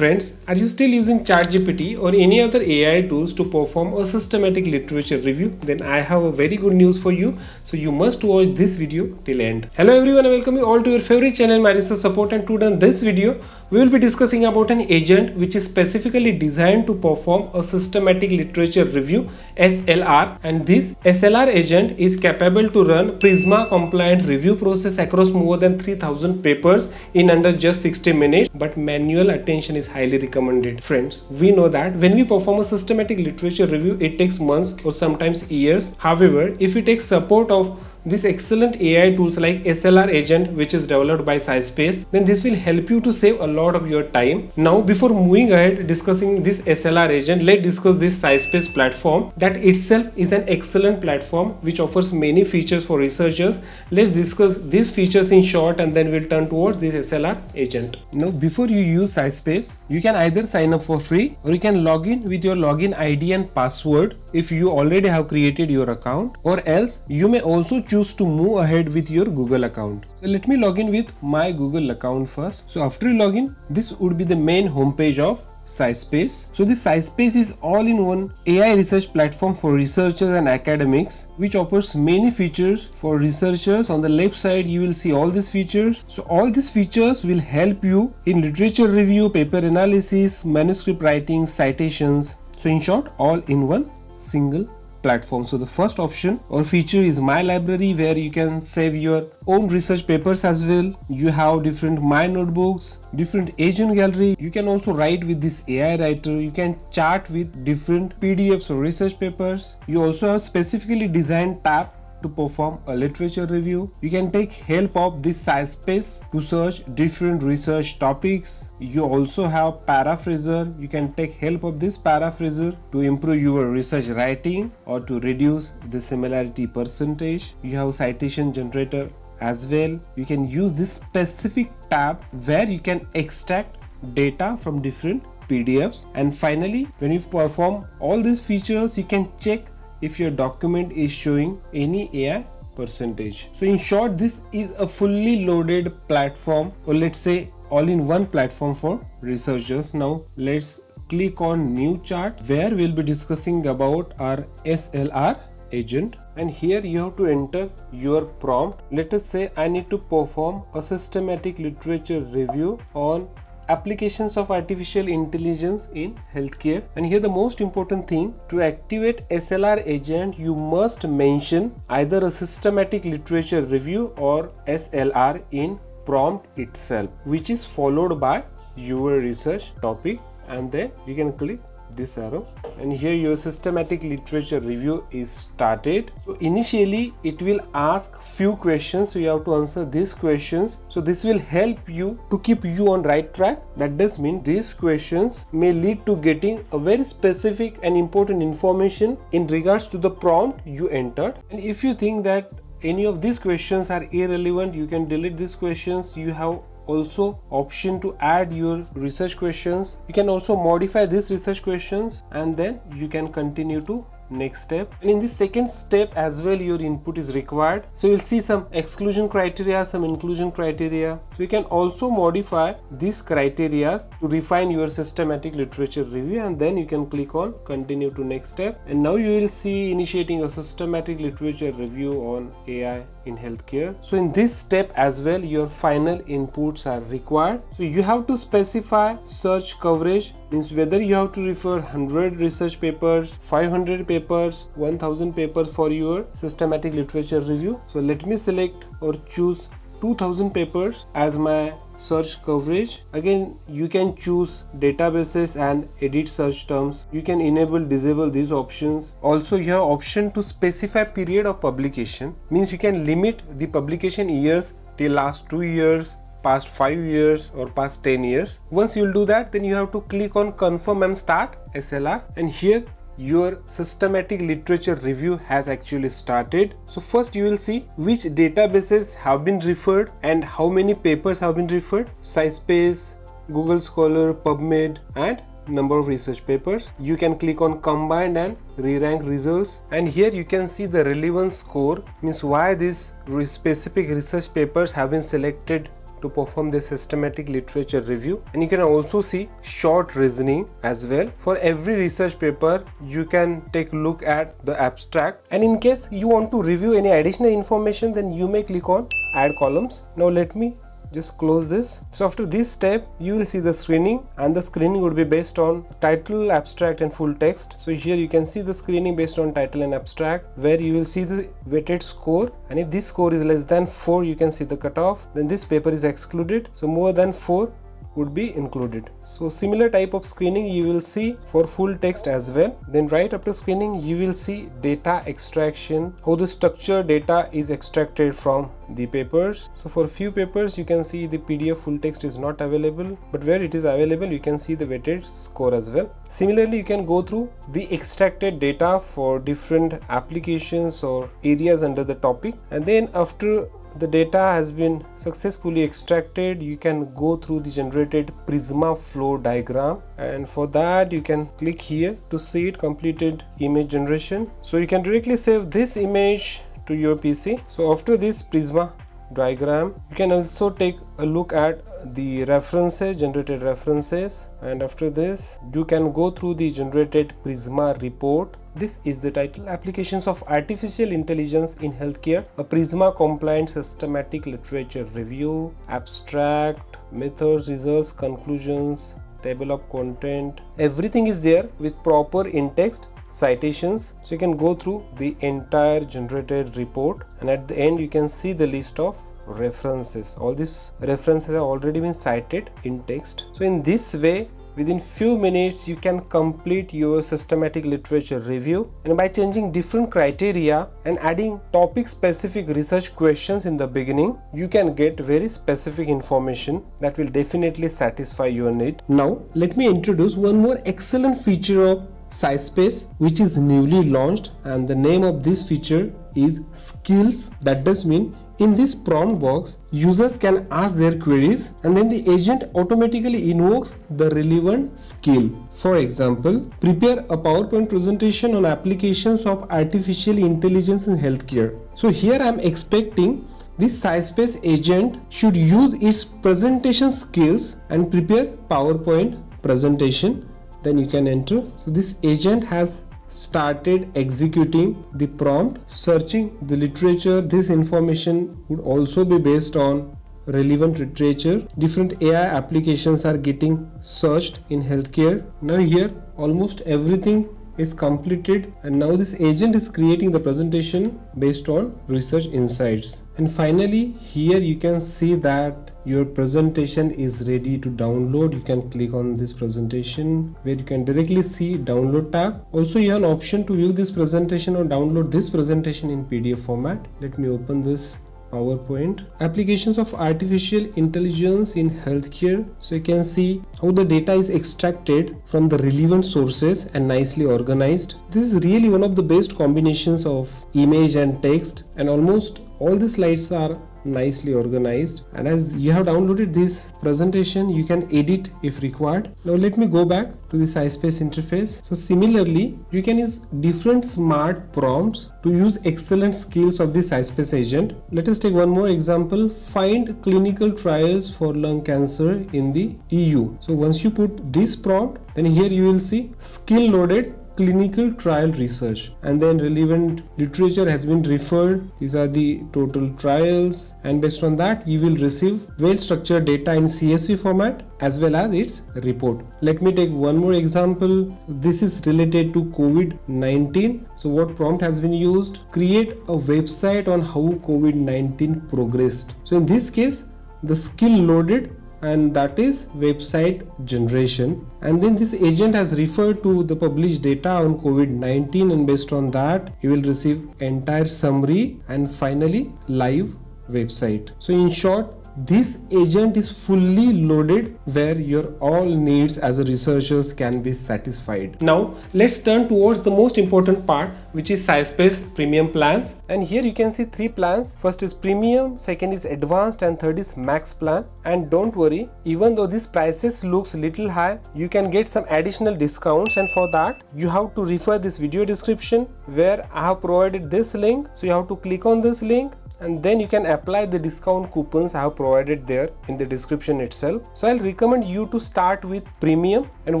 Friends, are you still using ChatGPT or any other AI tools to perform a systematic literature review? Then I have a very good news for you. So you must watch this video till end. Hello everyone and welcome you all to your favorite channel, My Research Support, and today in this video we will be discussing about an agent which is specifically designed to perform a systematic literature review SLR, and this SLR agent is capable to run Prisma compliant review process across more than 3000 papers in under just 60 minutes, but manual attention is highly recommended. Friends, we know that when we perform a systematic literature review, it takes months or sometimes years. However, if we take support of these excellent AI tools like SLR agent, which is developed by scispace, then this will help you to save a lot of your time. Now, before moving ahead discussing this SLR agent, let's discuss this scispace platform. That itself is an excellent platform which offers many features for researchers. Let's discuss these features in short and then we'll turn towards this SLR agent. Now, before you use scispace, you can either sign up for free or you can log in with your login ID and password if you already have created your account, or else you may also choose to move ahead with your Google account. So let me log in with my Google account first. So after you log in, this would be the main homepage of scispace. So this scispace is all-in-one AI research platform for researchers and academics, which offers many features for researchers. On the left side you will see all these features. So all these features will help you in literature review, paper analysis, manuscript writing, citations. So in short, all in one single platform. So the first option or feature is My Library, where you can save your own research papers as well. You have different My Notebooks, different agent gallery. You can also write with this AI writer. You can chat with different PDFs or research papers. You also have specifically designed tab to perform a literature review. You can take help of this scispace to search different research topics. You also have paraphraser. You can take help of this paraphraser to improve your research writing or to reduce the similarity percentage. You have citation generator as well. You can use this specific tab where you can extract data from different PDFs. And finally, when you perform all these features, you can check if your document is showing any AI percentage. So in short, this is a fully loaded platform, or let's say all-in-one platform for researchers. Now let's click on new chart, where we'll be discussing about our SLR agent. And here you have to enter your prompt. Let us say I need to perform a systematic literature review on applications of artificial intelligence in healthcare. And here the most important thing, to activate SLR agent, you must mention either a systematic literature review or SLR in prompt itself, which is followed by your research topic, and then you can click this arrow, and here your systematic literature review is started. So initially it will ask few questions, so you have to answer these questions. So this will help you to keep you on right track. That does mean these questions may lead to getting a very specific and important information in regards to the prompt you entered. And if you think that any of these questions are irrelevant, you can delete these questions. You have also option to add your research questions. You can also modify these research questions, and then you can continue to next step. And in this second step as well, your input is required. So you'll see some exclusion criteria, some inclusion criteria. So you can also modify these criteria to refine your systematic literature review, and then you can click on continue to next step. And now you will see initiating a systematic literature review on AI in healthcare. So in this step as well, your final inputs are required. So you have to specify search coverage, means whether you have to refer 100 research papers, 500 papers, 1000 papers for your systematic literature review. So let me select or choose 2000 papers as my search coverage. Again, you can choose databases and edit search terms. You can enable, disable these options. Also, you have option to specify period of publication, means you can limit the publication years till last 2 years, past 5 years, or past 10 years. Once you'll do that, then you have to click on confirm and start SLR, and here your systematic literature review has actually started. So first you will see which databases have been referred and how many papers have been referred: scispace, Google Scholar, PubMed, and number of research papers. You can click on combined and re-rank results, and here you can see the relevance score, means why these specific research papers have been selected to perform this systematic literature review, and you can also see short reasoning as well. For every research paper you can take a look at the abstract, and in case you want to review any additional information, then you may click on add columns. Now let me just close this. So after this step you will see the screening, and the screening would be based on title, abstract and full text. So here you can see the screening based on title and abstract, where you will see the weighted score, and if this score is less than 4 you can see the cutoff, then this paper is excluded. So more than 4 would be included. So similar type of screening you will see for full text as well. Then right after screening you will see data extraction, how the structured data is extracted from the papers. So for few papers you can see the PDF full text is not available, but where it is available you can see the weighted score as well. Similarly you can go through the extracted data for different applications or areas under the topic, and then after the data has been successfully extracted you can go through the generated Prisma flow diagram, and for that you can click here to see it completed image generation. So you can directly save this image to your PC. So after this Prisma diagram you can also take a look at the references, generated references, and after this you can go through the generated Prisma report. This is the title: Applications of Artificial Intelligence in Healthcare, a Prisma compliant systematic literature review, abstract, methods, results, conclusions, table of content. Everything is there with proper in-text citations, so you can go through the entire generated report, and at the end you can see the list of references. All these references have already been cited in text. So in this way, within few minutes you can complete your systematic literature review, and by changing different criteria and adding topic specific research questions in the beginning, you can get very specific information that will definitely satisfy your need. Now let me introduce one more excellent feature of scispace which is newly launched, and the name of this feature is skills. That does mean in this prompt box users can ask their queries, and then the agent automatically invokes the relevant skill. For example, prepare a PowerPoint presentation on applications of artificial intelligence in healthcare. So here I am expecting this scispace agent should use its presentation skills and prepare PowerPoint presentation. Then you can enter. So this agent has started executing the prompt, searching the literature. This information would also be based on relevant literature. Different AI applications are getting searched in healthcare. Now here almost everything is completed, and now this agent is creating the presentation based on research insights. And finally here you can see that your presentation is ready to download. You can click on this presentation where you can directly see download tab. Also you have an option to view this presentation or download this presentation in PDF format. Let me open this PowerPoint. Applications of artificial intelligence in healthcare. So you can see how the data is extracted from the relevant sources and nicely organized. This is really one of the best combinations of image and text, and almost all the slides are nicely organized. And as you have downloaded this presentation, you can edit if required. Now let me go back to the scispace interface. So similarly you can use different smart prompts to use excellent skills of the scispace agent. Let us take one more example: find clinical trials for lung cancer in the EU. So once you put this prompt, then here you will see skill loaded clinical trial research, and then relevant literature has been referred. These are the total trials, and based on that you will receive well structured data in CSV format as well as its report. Let me take one more example. This is related to COVID-19. So what prompt has been used? Create a website on how COVID-19 progressed. So in this case the skill loaded, and that is website generation, and then this agent has referred to the published data on COVID-19, and based on that you will receive entire summary and finally live website. So in short, this agent is fully loaded where your all needs as a researchers can be satisfied. Now let's turn towards the most important part, which is scispace premium plans. And here you can see 3 plans. First is premium, second is advanced, and third is max plan. And don't worry, even though these prices looks little high, you can get some additional discounts, and for that you have to refer this video description where I have provided this link. So you have to click on this link, and then you can apply the discount coupons I have provided there in the description itself. So I'll recommend you to start with premium, and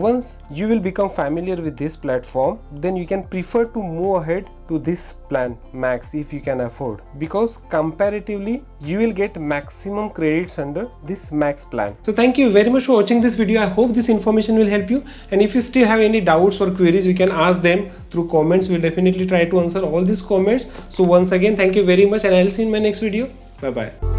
once you will become familiar with this platform, then you can prefer to move ahead to this plan max if you can afford, because comparatively you will get maximum credits under this max plan. So thank you very much for watching this video. I hope this information will help you, and if you still have any doubts or queries, you can ask them through comments. We'll definitely try to answer all these comments. So once again, thank you very much, and I'll see you in my next video. Bye bye.